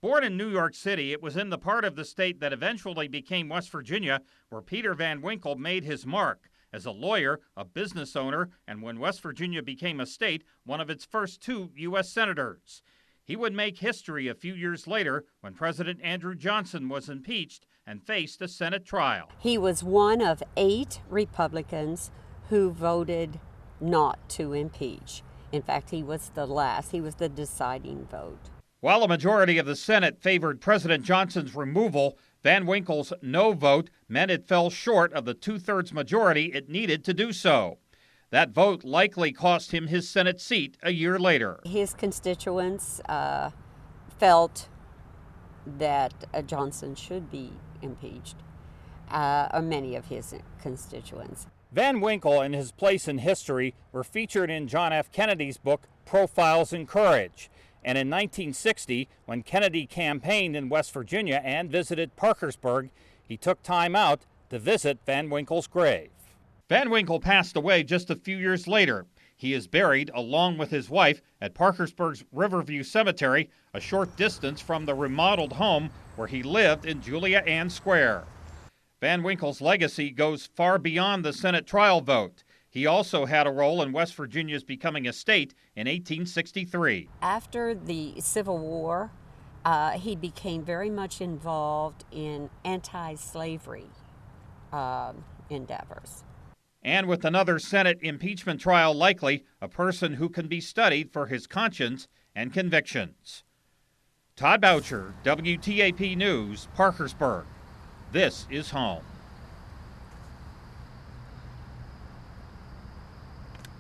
Born in New York City, it was in the part of the state that eventually became West Virginia where Peter Van Winkle made his mark as a lawyer, a business owner, and when West Virginia became a state, one of its first 2 U.S. senators. He would make history a few years later when President Andrew Johnson was impeached and faced a Senate trial. He was one of 8 Republicans who voted not to impeach. In fact, he was the last. He was the deciding vote. While a majority of the Senate favored President Johnson's removal, Van Winkle's no vote meant it fell short of the 2/3 majority it needed to do so. That vote likely cost him his Senate seat a year later. His constituents felt that Johnson should be impeached, or many of his constituents. Van Winkle and his place in history were featured in John F. Kennedy's book, Profiles in Courage. And in 1960, when Kennedy campaigned in West Virginia and visited Parkersburg, he took time out to visit Van Winkle's grave. Van Winkle passed away just a few years later. He is buried, along with his wife, at Parkersburg's Riverview Cemetery, a short distance from the remodeled home where he lived in Julia Ann Square. Van Winkle's legacy goes far beyond the Senate trial vote. He also had a role in West Virginia's becoming a state in 1863. After the Civil War, he became very much involved in anti-slavery endeavors. And with another Senate impeachment trial likely, a person who can be studied for his conscience and convictions. Todd Baucher, WTAP News, Parkersburg. This is home.